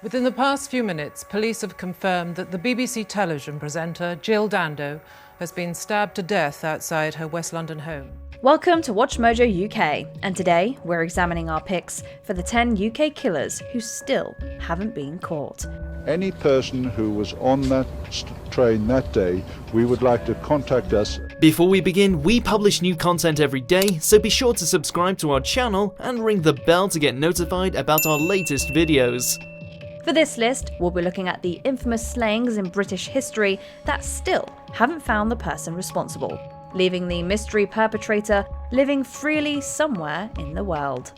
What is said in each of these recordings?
Within the past few minutes, police have confirmed that the BBC television presenter Jill Dando has been stabbed to death outside her West London home. Welcome to WatchMojoUK, and today we're examining our picks for the 10 UK killers who still haven't been caught. Any person who was on that train that day, we would like to contact us. Before we begin, we publish new content every day, so be sure to subscribe to our channel and ring the bell to get notified about our latest videos. For this list, we'll be looking at the infamous slayings in British history that still haven't found the person responsible, leaving the mystery perpetrator living freely somewhere in the world.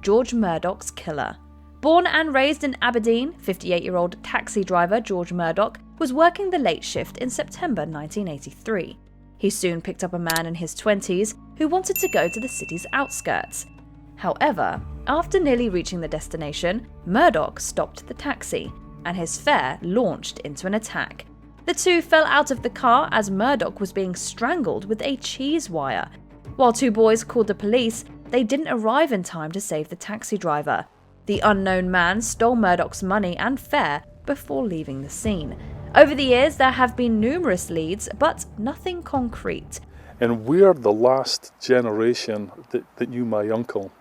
George Murdoch's killer. Born and raised in Aberdeen, 58-year-old taxi driver George Murdoch was working the late shift in September 1983. He soon picked up a man in his 20s who wanted to go to the city's outskirts. However, after nearly reaching the destination, Murdoch stopped the taxi, and his fare launched into an attack. The two fell out of the car as Murdoch was being strangled with a cheese wire. While two boys called the police, they didn't arrive in time to save the taxi driver. The unknown man stole Murdoch's money and fare before leaving the scene. Over the years, there have been numerous leads, but nothing concrete. And we're the last generation that knew my uncle.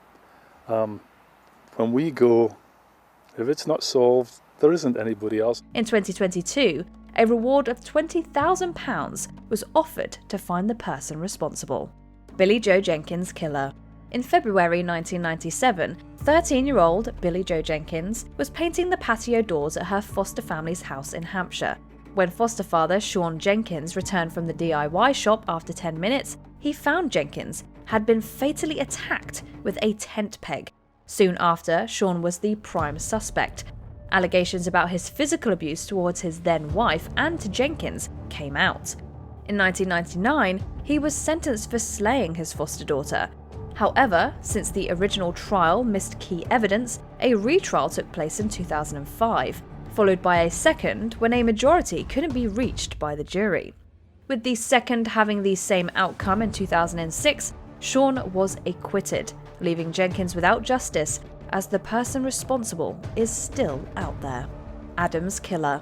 When we go, if it's not solved, there isn't anybody else. In 2022, a reward of £20,000 was offered to find the person responsible. Billy Joe Jenkins' killer. In February 1997, 13-year-old Billy Joe Jenkins was painting the patio doors at her foster family's house in Hampshire. When foster father Sean Jenkins returned from the DIY shop after 10 minutes, he found Jenkins had been fatally attacked with a tent peg. Soon after, Sean was the prime suspect. Allegations about his physical abuse towards his then-wife and to Jenkins came out. In 1999, he was sentenced for slaying his foster daughter. However, since the original trial missed key evidence, a retrial took place in 2005, followed by a second when a majority couldn't be reached by the jury. With the second having the same outcome in 2006, Sean was acquitted, leaving Jenkins without justice as the person responsible is still out there. Adam's killer.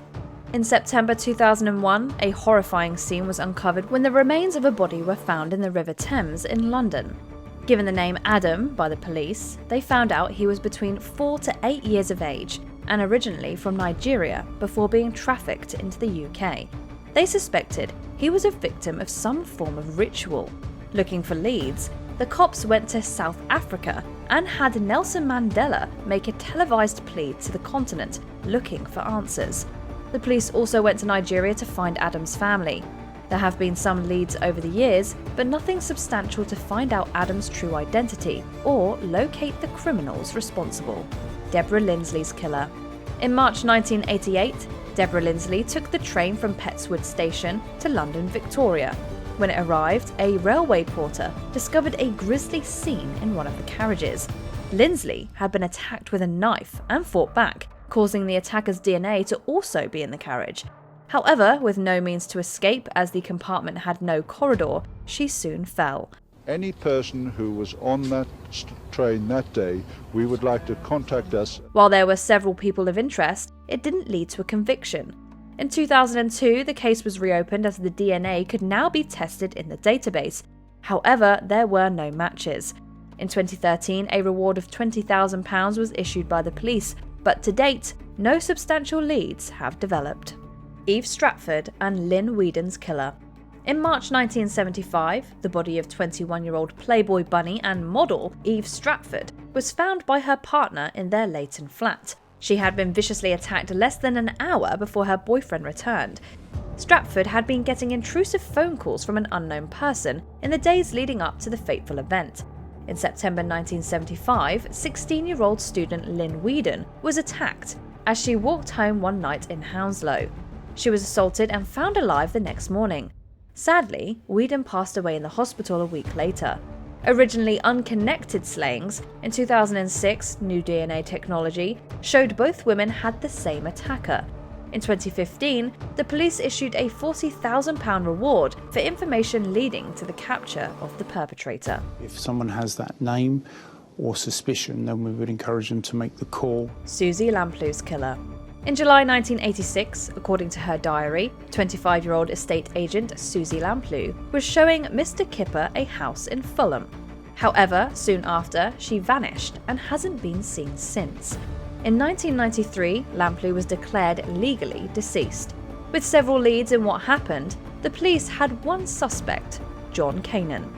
In September 2001, a horrifying scene was uncovered when the remains of a body were found in the River Thames in London. Given the name Adam by the police, they found out he was between 4 to 8 years of age and originally from Nigeria before being trafficked into the UK. They suspected he was a victim of some form of ritual. Looking for leads, the cops went to South Africa and had Nelson Mandela make a televised plea to the continent looking for answers. The police also went to Nigeria to find Adam's family. There have been some leads over the years, but nothing substantial to find out Adam's true identity or locate the criminals responsible. Deborah Lindsley's killer. In March 1988, Deborah Lindsley took the train from Petswood Station to London Victoria. When it arrived, a railway porter discovered a grisly scene in one of the carriages. Lindsley had been attacked with a knife and fought back, causing the attacker's DNA to also be in the carriage. However, with no means to escape as the compartment had no corridor, she soon fell. Any person who was on that train that day, we would like to contact us. While there were several people of interest, it didn't lead to a conviction. In 2002, the case was reopened as the DNA could now be tested in the database. However, there were no matches. In 2013, a reward of £20,000 was issued by the police, but to date, no substantial leads have developed. Eve Stratford and Lynn Whedon's killer. In March 1975, the body of 21-year-old Playboy bunny and model Eve Stratford was found by her partner in their Leighton flat. She had been viciously attacked less than an hour before her boyfriend returned. Stratford had been getting intrusive phone calls from an unknown person in the days leading up to the fateful event. In September 1975, 16-year-old student Lynn Whedon was attacked as she walked home one night in Hounslow. She was assaulted and found alive the next morning. Sadly, Whedon passed away in the hospital a week later. Originally unconnected slayings, in 2006, new DNA technology showed both women had the same attacker. In 2015, the police issued a £40,000 reward for information leading to the capture of the perpetrator. If someone has that name or suspicion, then we would encourage them to make the call. Susie Lamplou's killer. In July 1986, according to her diary, 25-year-old estate agent Susie Lamplou was showing Mr. Kipper a house in Fulham. However, soon after, she vanished and hasn't been seen since. In 1993, Lamplou was declared legally deceased. With several leads in what happened, the police had one suspect, John Canan.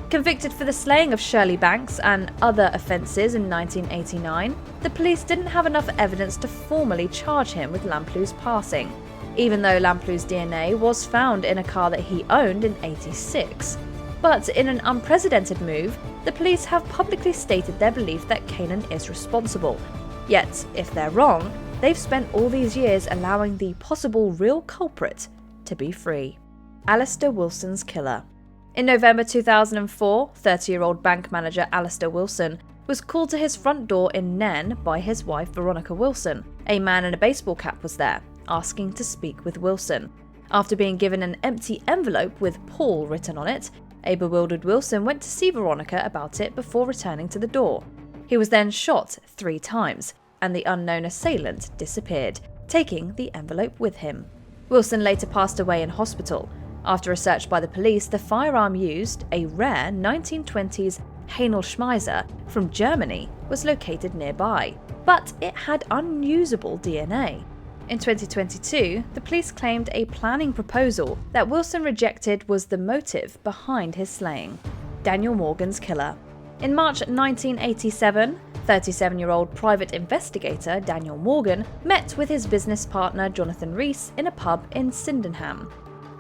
Convicted for the slaying of Shirley Banks and other offences in 1989, the police didn't have enough evidence to formally charge him with Lamplou's passing, even though Lamplou's DNA was found in a car that he owned in '86. But in an unprecedented move, the police have publicly stated their belief that Canan is responsible. Yet, if they're wrong, they've spent all these years allowing the possible real culprit to be free. Alistair Wilson's killer. In November 2004, 30-year-old bank manager Alistair Wilson was called to his front door in Nen by his wife Veronica Wilson. A man in a baseball cap was there, asking to speak with Wilson. After being given an empty envelope with Paul written on it, a bewildered Wilson went to see Veronica about it before returning to the door. He was then shot 3 times, and the unknown assailant disappeared, taking the envelope with him. Wilson later passed away in hospital. After a search by the police, the firearm used, a rare 1920s Heinl-Schmeiser from Germany, was located nearby, but it had unusable DNA. In 2022, the police claimed a planning proposal that Wilson rejected was the motive behind his slaying. Daniel Morgan's killer. In March 1987, 37-year-old private investigator Daniel Morgan met with his business partner Jonathan Rees in a pub in Sydenham.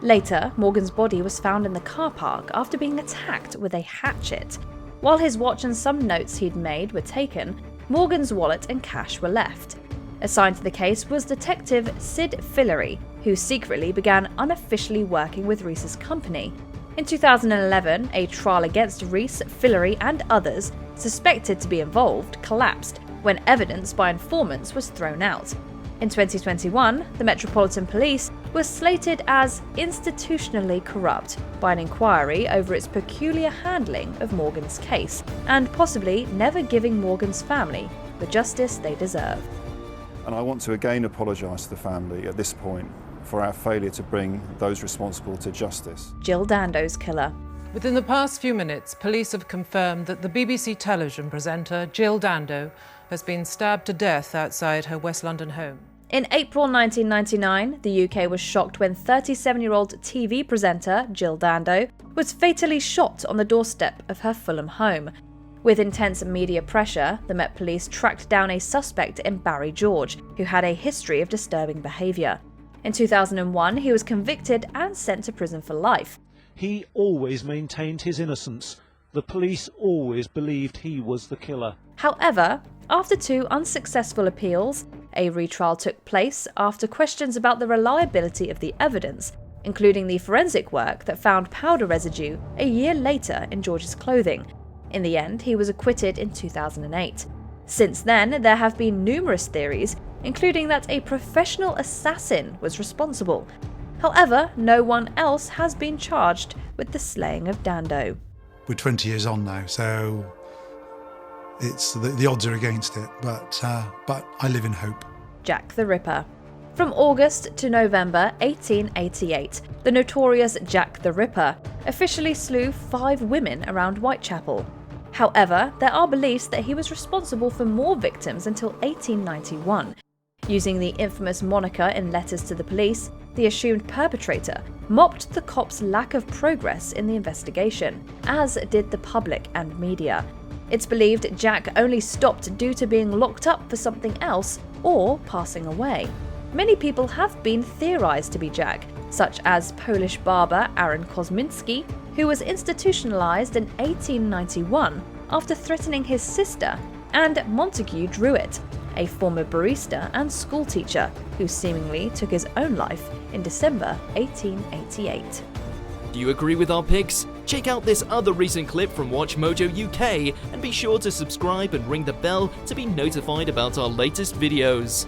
Later, Morgan's body was found in the car park after being attacked with a hatchet. While his watch and some notes he'd made were taken, Morgan's wallet and cash were left. Assigned to the case was Detective Sid Fillery, who secretly began unofficially working with Rees's company. In 2011, a trial against Rees, Fillery and others suspected to be involved collapsed when evidence by informants was thrown out. In 2021, the Metropolitan Police was slated as institutionally corrupt by an inquiry over its peculiar handling of Morgan's case, and possibly never giving Morgan's family the justice they deserve. And I want to again apologise to the family at this point for our failure to bring those responsible to justice. Jill Dando's killer. Within the past few minutes, police have confirmed that the BBC television presenter Jill Dando has been stabbed to death outside her West London home. In April 1999, the UK was shocked when 37-year-old TV presenter Jill Dando was fatally shot on the doorstep of her Fulham home. With intense media pressure, the Met Police tracked down a suspect in Barry George, who had a history of disturbing behaviour. In 2001, he was convicted and sent to prison for life. He always maintained his innocence. The police always believed he was the killer. However, after 2 unsuccessful appeals, a retrial took place after questions about the reliability of the evidence, including the forensic work that found powder residue a year later in George's clothing. In the end, he was acquitted in 2008. Since then, there have been numerous theories, including that a professional assassin was responsible. However, no one else has been charged with the slaying of Dando. We're 20 years on now, so it's the odds are against it, but I live in hope. Jack the Ripper. From August to November 1888, the notorious Jack the Ripper officially slew 5 women around Whitechapel. However, there are beliefs that he was responsible for more victims until 1891. Using the infamous moniker in letters to the police, the assumed perpetrator mocked the cops' lack of progress in the investigation, as did the public and media. It's believed Jack only stopped due to being locked up for something else or passing away. Many people have been theorized to be Jack, such as Polish barber Aaron Kosminski, who was institutionalized in 1891 after threatening his sister, and Montague Druitt, a former barista and schoolteacher who seemingly took his own life in December 1888. Do you agree with our picks? Check out this other recent clip from WatchMojoUK and be sure to subscribe and ring the bell to be notified about our latest videos.